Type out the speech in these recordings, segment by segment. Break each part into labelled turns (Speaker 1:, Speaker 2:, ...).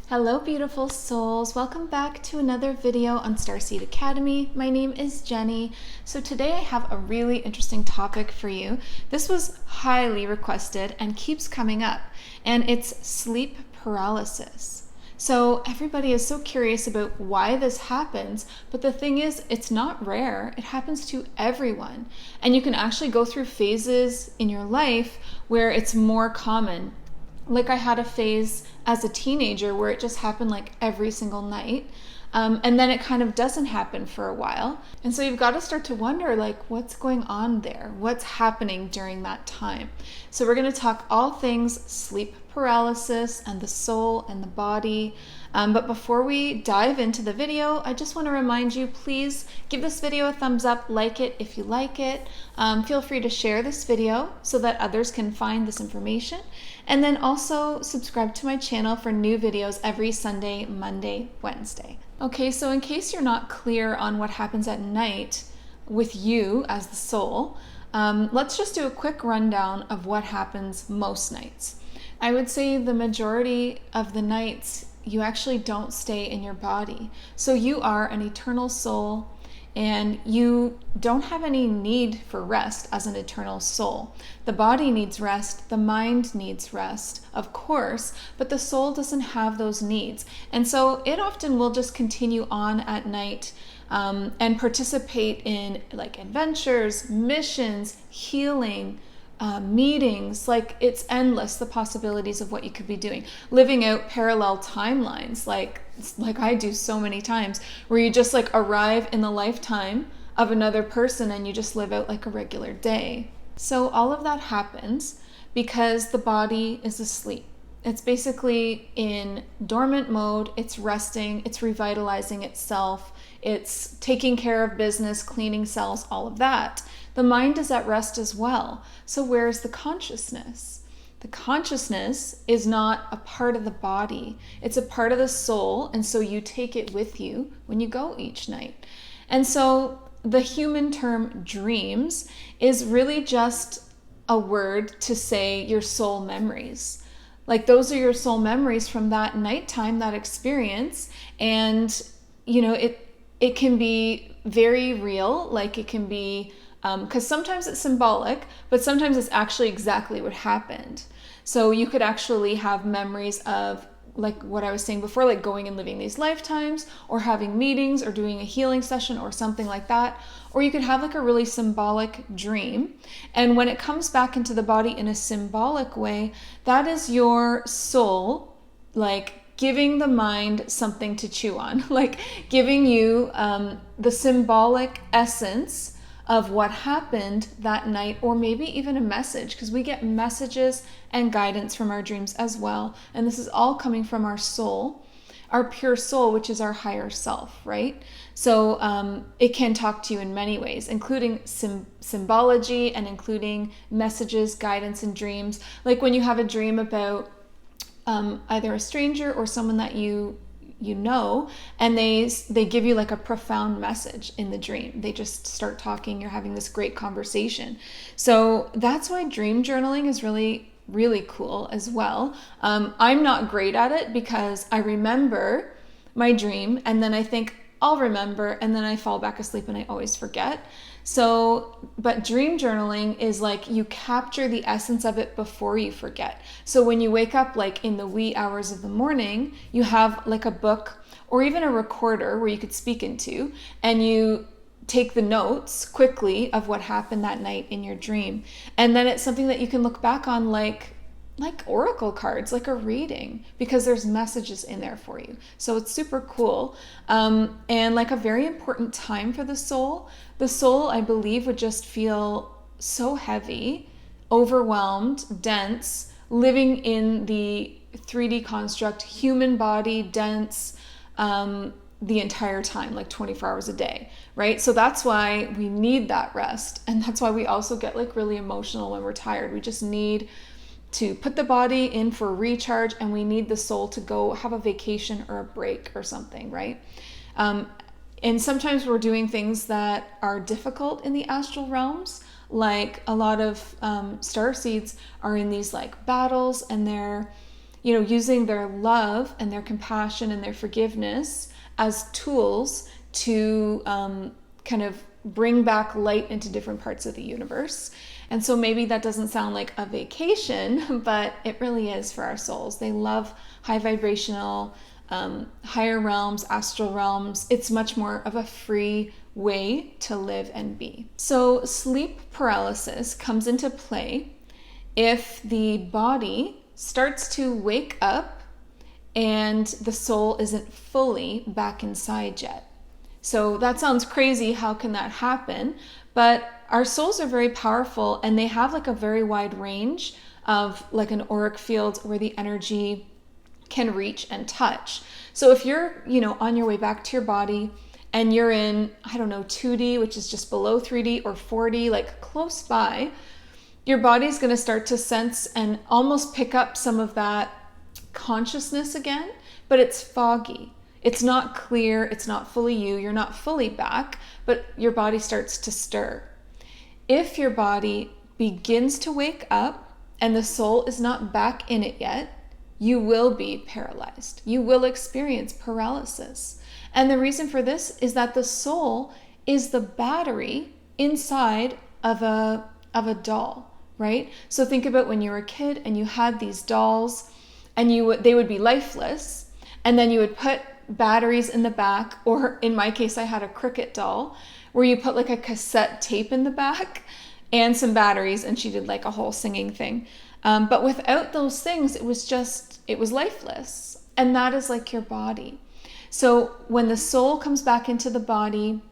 Speaker 1: Hello beautiful souls, welcome back to another video on Starseed Academy. My name is Jenny. So today I have a really interesting topic for you. This was highly requested and keeps coming up, and it's sleep paralysis. So everybody is so curious about why this happens, but the thing is, it's not rare. It happens to everyone. And you can actually go through phases in your life where it's more common. Like I had a phase as a teenager where it just happened like every single night. And then it kind of doesn't happen for a while. And so you've got to start to wonder, like, what's going on there? What's happening during that time? So we're going to talk all things sleep paralysis and the soul and the body. But before we dive into the video, I just want to remind you, please give this video a thumbs up, like it if you like it. Feel free to share this video so that others can find this information. And then also subscribe to my channel for new videos every Sunday, Monday, Wednesday. Okay, so in case you're not clear on what happens at night with you as the soul, let's just do a quick rundown of what happens most nights. I would say the majority of the nights you actually don't stay in your body. So you are an eternal soul and you don't have any need for rest as an eternal soul. The body needs rest, the mind needs rest, of course, but the soul doesn't have those needs. And so it often will just continue on at night and participate in like adventures, missions, healing, meetings. Like it's endless, the possibilities of what you could be doing, living out parallel timelines like I do so many times, where you just like arrive in the lifetime of another person and you just live out like a regular day. So all of that happens because the body is asleep. It's basically in dormant mode, it's resting, it's revitalizing itself, it's taking care of business, cleaning cells, all of that. The mind is at rest as well. So where's the consciousness? The consciousness is not a part of the body. It's a part of the soul, and so you take it with you when you go each night. And so the human term dreams is really just a word to say your soul memories. Like those are your soul memories from that nighttime, that experience. And, you know, it can be very real, like it can be because sometimes it's symbolic, but sometimes it's actually exactly what happened. So you could actually have memories of, like what I was saying before, like going and living these lifetimes, or having meetings, or doing a healing session, or something like that. Or you could have like a really symbolic dream. And when it comes back into the body in a symbolic way, that is your soul, like giving the mind something to chew on, like giving you the symbolic essence of what happened that night, or maybe even a message, because we get messages and guidance from our dreams as well. And this is all coming from our soul, our pure soul, which is our higher self, right? So it can talk to you in many ways, including symbology and including messages, guidance, and dreams. Like when you have a dream about either a stranger or someone that you know, and they give you like a profound message in the dream. They just start talking, you're having this great conversation. So that's why dream journaling is really, really cool as well. I'm not great at it because I remember my dream and then I think I'll remember and then I fall back asleep and I always forget. So, but dream journaling is like you capture the essence of it before you forget. So when you wake up like in the wee hours of the morning, you have like a book or even a recorder where you could speak into, and you take the notes quickly of what happened that night in your dream. And then it's something that you can look back on like oracle cards, like a reading, because there's messages in there for you. So it's super cool. And like a very important time for the soul. The soul, I believe, would just feel so heavy, overwhelmed, dense, living in the 3D construct, human body, dense, the entire time, like 24 hours a day, right? So that's why we need that rest. And that's why we also get like really emotional when we're tired. We just need to put the body in for recharge, and we need the soul to go have a vacation or a break or something, right? And sometimes we're doing things that are difficult in the astral realms, like a lot of starseeds are in these like battles, and they're using their love and their compassion and their forgiveness as tools to kind of bring back light into different parts of the universe. And so maybe that doesn't sound like a vacation, but it really is for our souls. They love high vibrational, higher realms, astral realms. It's much more of a free way to live and be. So sleep paralysis comes into play if the body starts to wake up and the soul isn't fully back inside yet. So that sounds crazy. How can that happen? But our souls are very powerful, and they have like a very wide range of like an auric field where the energy can reach and touch. So if you're, on your way back to your body and you're in, 2D, which is just below 3D, or 4D, like close by, your body's going to start to sense and almost pick up some of that consciousness again, but it's foggy. It's not clear. It's not fully you. You're not fully back, but your body starts to stir. If your body begins to wake up and the soul is not back in it yet, you will be paralyzed. You will experience paralysis. And the reason for this is that the soul is the battery inside of a doll, right? So think about when you were a kid and you had these dolls and they would be lifeless, and then you would put batteries in the back, or in my case, I had a Cricket doll where you put like a cassette tape in the back and some batteries, and she did like a whole singing thing. But without those things, it was lifeless. And that is like your body. So when the soul comes back into the body,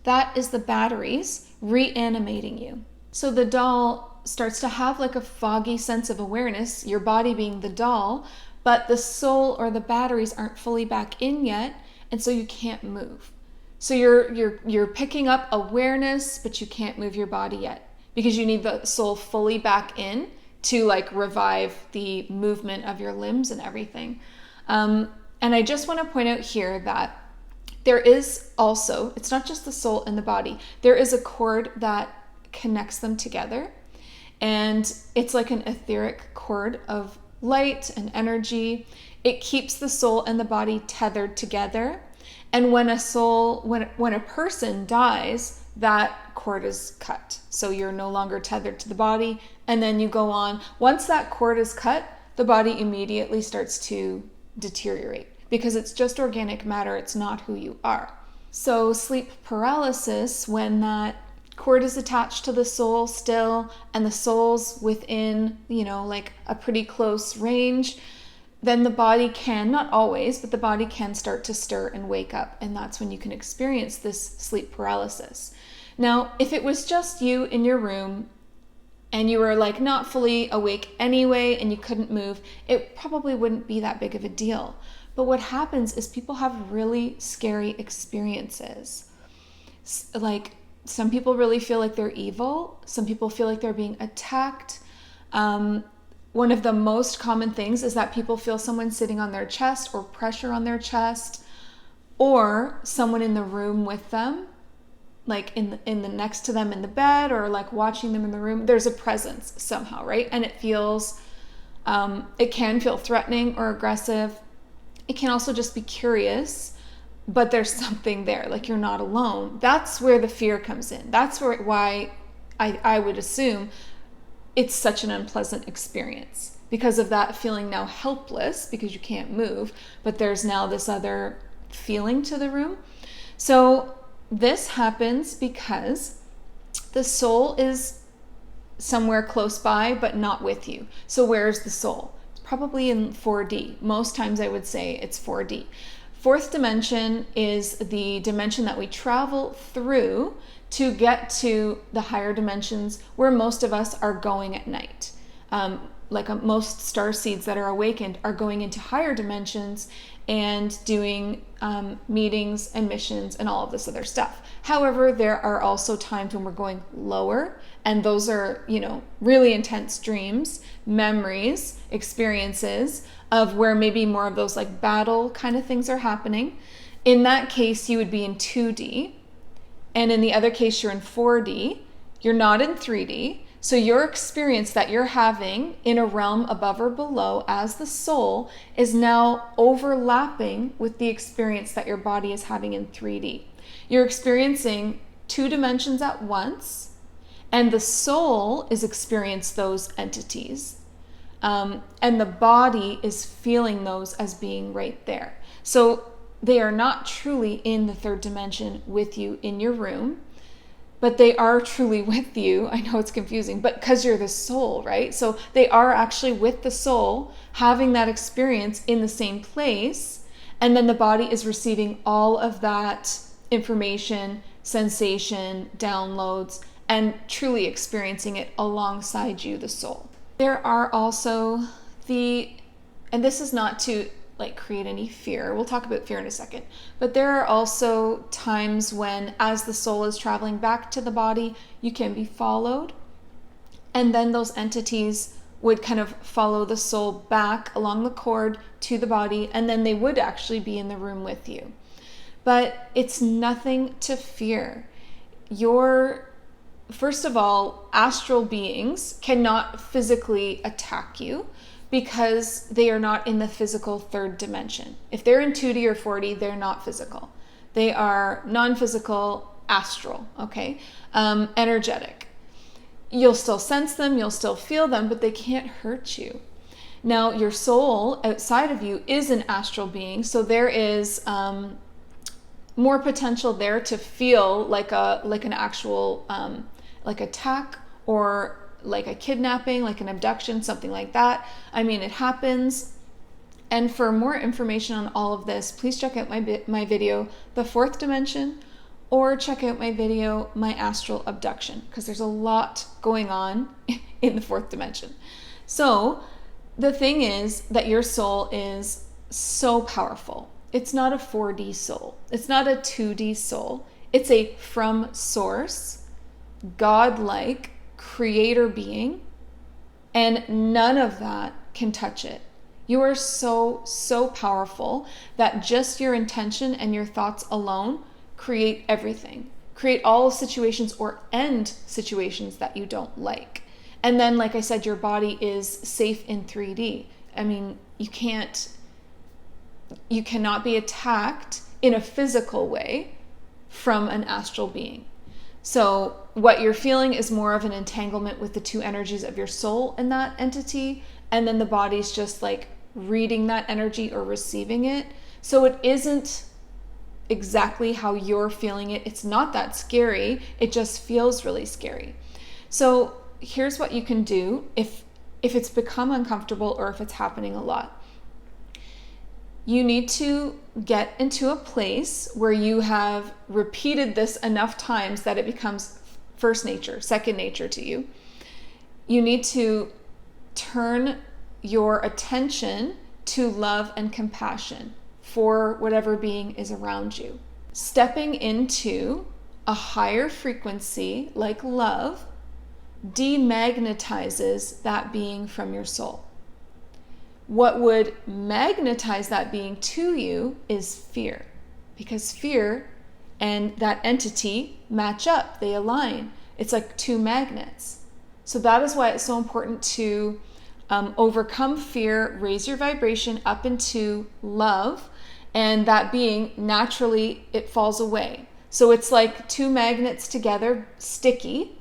Speaker 1: that is the batteries reanimating you. So the doll starts to have like a foggy sense of awareness, your body being the doll, but the soul or the batteries aren't fully back in yet, and so you can't move. So you're picking up awareness, but you can't move your body yet because you need the soul fully back in to like revive the movement of your limbs and everything. And I just want to point out here that there is also, it's not just the soul and the body, there is a cord that connects them together, and it's like an etheric cord of light and energy. It keeps the soul and the body tethered together. And when a person dies, that cord is cut. So you're no longer tethered to the body, and then you go on. Once that cord is cut, the body immediately starts to deteriorate because it's just organic matter. It's not who you are. So sleep paralysis, when that cord is attached to the soul still, and the soul's within, like a pretty close range, then the body can, not always, but the body can start to stir and wake up. And that's when you can experience this sleep paralysis. Now, if it was just you in your room and you were like not fully awake anyway and you couldn't move, it probably wouldn't be that big of a deal. But what happens is people have really scary experiences. Like, some people really feel like they're evil. Some people feel like they're being attacked. One of the most common things is that people feel someone sitting on their chest or pressure on their chest, or someone in the room with them, like in the next to them in the bed, or like watching them in the room. There's a presence somehow, right? And it can feel threatening or aggressive. It can also just be curious, but there's something there, like you're not alone. That's where the fear comes in. That's why I would assume it's such an unpleasant experience, because of that feeling now helpless because you can't move, but there's now this other feeling to the room. So this happens because the soul is somewhere close by, but not with you. So where's the soul? It's probably in 4D. Most times I would say it's 4D. Fourth dimension is the dimension that we travel through to get to the higher dimensions, where most of us are going at night. Most starseeds that are awakened are going into higher dimensions and doing meetings and missions and all of this other stuff. However, there are also times when we're going lower, and those are, really intense dreams, memories, experiences of where maybe more of those like battle kind of things are happening. In that case, you would be in 2D. And in the other case, you're in 4D. You're not in 3D. So your experience that you're having in a realm above or below as the soul is now overlapping with the experience that your body is having in 3D. You're experiencing 2 dimensions at once, and the soul is experiencing those entities. And the body is feeling those as being right there. So they are not truly in the 3rd dimension with you in your room, but they are truly with you. I know it's confusing, but because you're the soul, right? So they are actually with the soul, having that experience in the same place. And then the body is receiving all of that information, sensation, downloads, and truly experiencing it alongside you, the soul. There are also and this is not to create any fear. We'll talk about fear in a second. But there are also times when, as the soul is traveling back to the body, you can be followed. And then those entities would kind of follow the soul back along the cord to the body, and then they would actually be in the room with you. But it's nothing to fear. First of all, astral beings cannot physically attack you because they are not in the physical 3rd dimension. If they're in 2D or 4D, they're not physical. They are non-physical, astral, okay? Energetic. You'll still sense them, you'll still feel them, but they can't hurt you. Now, your soul outside of you is an astral being, so there is more potential there to feel like an actual attack, or like a kidnapping, like an abduction, something like that. I mean, it happens. And for more information on all of this, please check out my video, The 4th Dimension, or check out my video, My Astral Abduction, because there's a lot going on in the 4th dimension. So the thing is that your soul is so powerful. It's not a 4D soul. It's not a 2D soul. It's a from source, godlike creator being, and none of that can touch it. You are so, so powerful that just your intention and your thoughts alone create everything. Create all situations or end situations that you don't like. And then, like I said, your body is safe in 3D. I mean, you cannot be attacked in a physical way from an astral being. So what you're feeling is more of an entanglement with the 2 energies of your soul and that entity, and then the body's just reading that energy or receiving it. So it isn't exactly how you're feeling it. It's not that scary. It just feels really scary. So here's what you can do if it's become uncomfortable or if it's happening a lot. You need to get into a place where you have repeated this enough times that it becomes first nature, second nature to you. You need to turn your attention to love and compassion for whatever being is around you. Stepping into a higher frequency like love demagnetizes that being from your soul. What would magnetize that being to you is fear, because fear and that entity match up, they align. It's like 2 magnets. So that is why it's so important to overcome fear, raise your vibration up into love, and that being naturally, it falls away. So it's like 2 magnets together, sticky.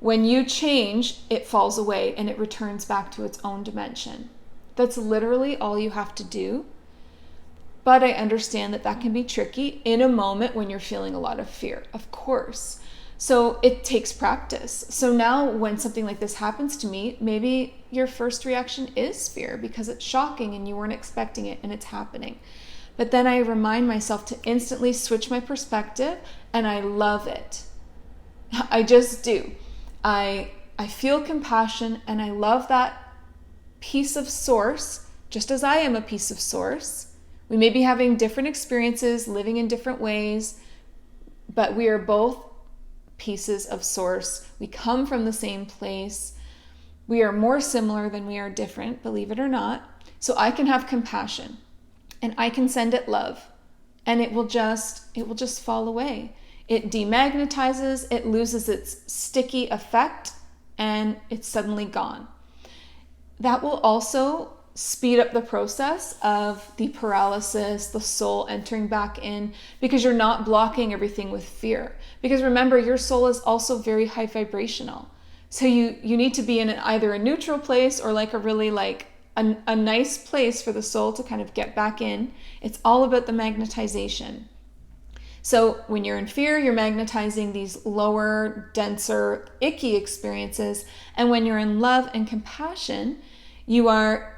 Speaker 1: When you change, it falls away and it returns back to its own dimension. That's literally all you have to do. But I understand that can be tricky in a moment when you're feeling a lot of fear, of course. So it takes practice. So now when something like this happens to me, maybe your first reaction is fear because it's shocking and you weren't expecting it and it's happening. But then I remind myself to instantly switch my perspective, and I love it. I just do. I feel compassion, and I love that piece of source, just as I am a piece of source. We may be having different experiences, living in different ways, but we are both pieces of source. We come from the same place. We are more similar than we are different, believe it or not. So I can have compassion and I can send it love, and it will just fall away. It demagnetizes, it loses its sticky effect and it's suddenly gone. That will also speed up the process of the paralysis, the soul entering back in, because you're not blocking everything with fear. Because remember, your soul is also very high vibrational. So you need to be in either a neutral place or like a really like a nice place for the soul to kind of get back in. It's all about the magnetization. So when you're in fear, you're magnetizing these lower, denser, icky experiences. And when you're in love and compassion, you are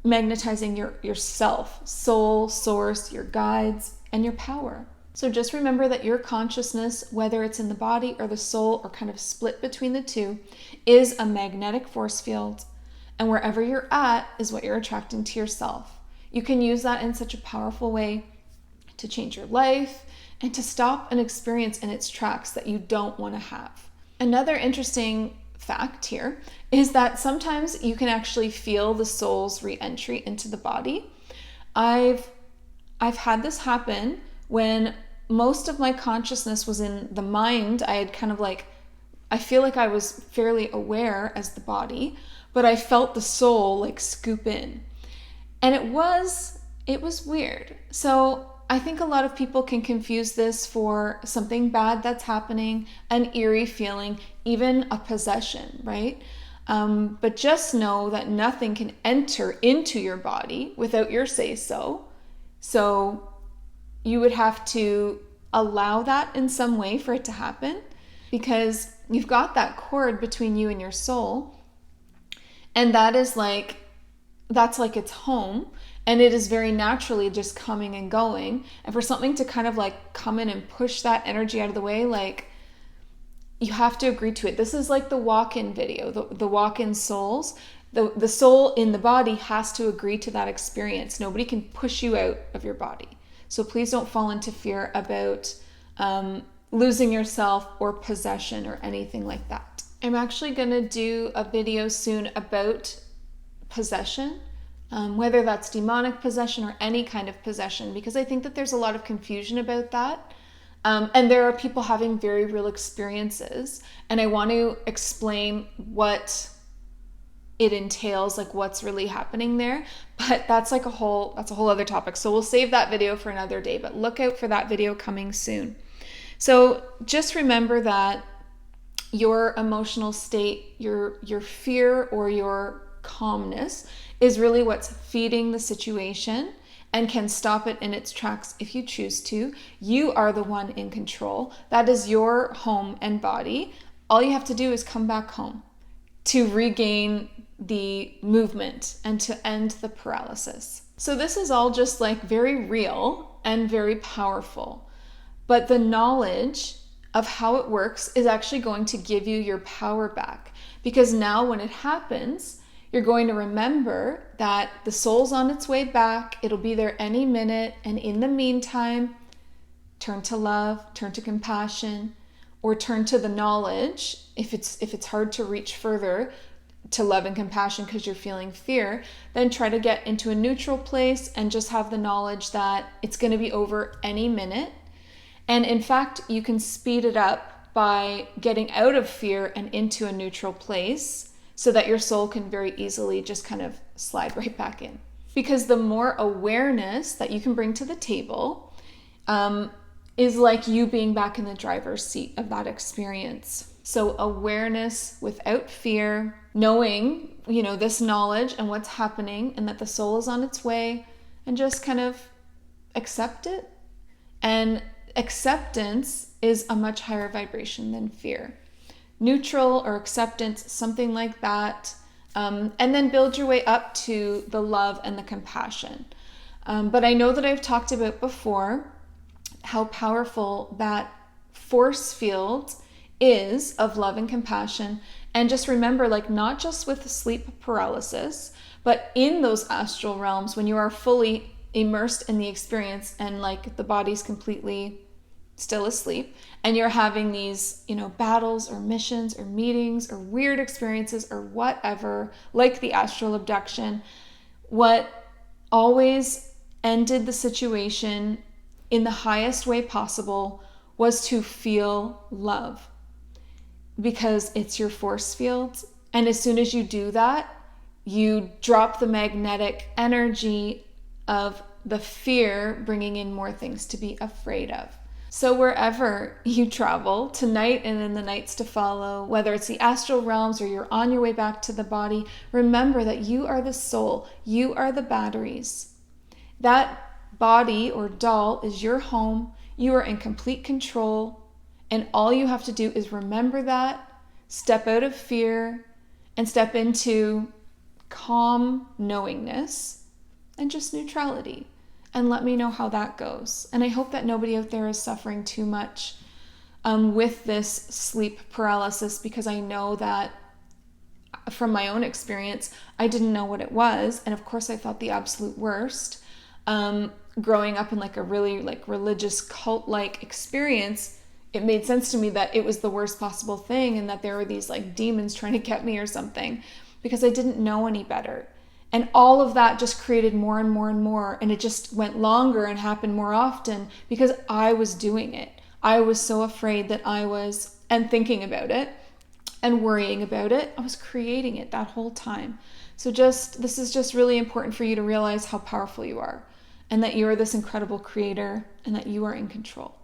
Speaker 1: magnetizing yourself, soul, source, your guides, and your power. So just remember that your consciousness, whether it's in the body or the soul or kind of split between the two, is a magnetic force field. And wherever you're at is what you're attracting to yourself. You can use that in such a powerful way to change your life and to stop an experience in its tracks that you don't want to have. Another interesting fact here is that sometimes you can actually feel the soul's re-entry into the body. I've had this happen when most of my consciousness was in the mind. I had kind of like, I feel like I was fairly aware as the body, but I felt the soul like scoop in. And it was weird. So I think a lot of people can confuse this for something bad that's happening, an eerie feeling, even a possession, right? But just know that nothing can enter into your body without your say-so. So you would have to allow that in some way for it to happen, because you've got that cord between you and your soul. And that's like its home. And it is very naturally just coming and going. And for something to kind of like come in and push that energy out of the way, like you have to agree to it. This is like the walk-in video, the walk-in souls. The soul in the body has to agree to that experience. Nobody can push you out of your body. So please don't fall into fear about losing yourself or possession or anything like that. I'm actually going to do a video soon about possession. Whether that's demonic possession or any kind of possession, because I think that there's a lot of confusion about that. And there are people having very real experiences, and I want to explain what it entails, like what's really happening there. But that's a whole other topic. So we'll save that video for another day, but look out for that video coming soon. So just remember that your emotional state, your fear or your calmness is really what's feeding the situation and can stop it in its tracks if you choose to. You are the one in control. That is your home and body. All you have to do is come back home to regain the movement and to end the paralysis. So this is all just like very real and very powerful. But the knowledge of how it works is actually going to give you your power back, because now when it happens, you're going to remember that the soul's on its way back. It'll be there any minute. And in the meantime, turn to love, turn to compassion, or turn to the knowledge. If it's hard to reach further to love and compassion because you're feeling fear, then try to get into a neutral place and just have the knowledge that it's going to be over any minute. And in fact, you can speed it up by getting out of fear and into a neutral place, so that your soul can very easily just kind of slide right back in. Because the more awareness that you can bring to the table is like you being back in the driver's seat of that experience. So awareness without fear, knowing, this knowledge and what's happening and that the soul is on its way, and just kind of accept it. And acceptance is a much higher vibration than fear. Neutral or acceptance, something like that, and then build your way up to the love and the compassion. But I know that I've talked about before how powerful that force field is of love and compassion. And just remember, like, not just with sleep paralysis, but in those astral realms when you are fully immersed in the experience and like the body's completely still asleep, and you're having these, battles or missions or meetings or weird experiences or whatever, like the astral abduction, what always ended the situation in the highest way possible was to feel love. because it's your force field. And as soon as you do that, you drop the magnetic energy of the fear, bringing in more things to be afraid of. So wherever you travel tonight and in the nights to follow, whether it's the astral realms or you're on your way back to the body, remember that you are the soul. You are the batteries. That body or doll is your home. You are in complete control. And all you have to do is remember that, step out of fear, and step into calm knowingness and just neutrality. And let me know how that goes. And I hope that nobody out there is suffering too much with this sleep paralysis, because I know that from my own experience, I didn't know what it was. And of course, I thought the absolute worst. Growing up in like a really like religious cult-like experience, it made sense to me that it was the worst possible thing and that there were these like demons trying to get me or something, because I didn't know any better. And all of that just created more and more and more. And it just went longer and happened more often because I was doing it. I was so afraid that I was, and thinking about it and worrying about it, I was creating it that whole time. So this is just really important for you to realize how powerful you are, and that you are this incredible creator, and that you are in control.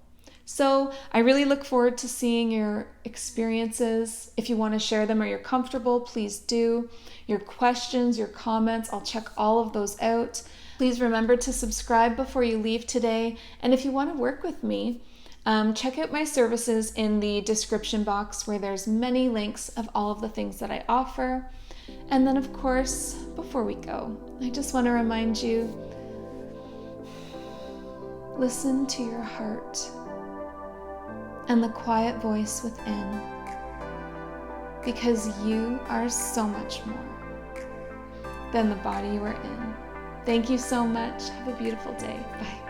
Speaker 1: So I really look forward to seeing your experiences. If you want to share them or you're comfortable, please do. Your questions, your comments, I'll check all of those out. Please remember to subscribe before you leave today. And if you want to work with me, check out my services in the description box, where there's many links of all of the things that I offer. And then, of course, before we go, I just want to remind you, listen to your heart and the quiet voice within, because you are so much more than the body you are in. Thank you so much. Have a beautiful day. Bye.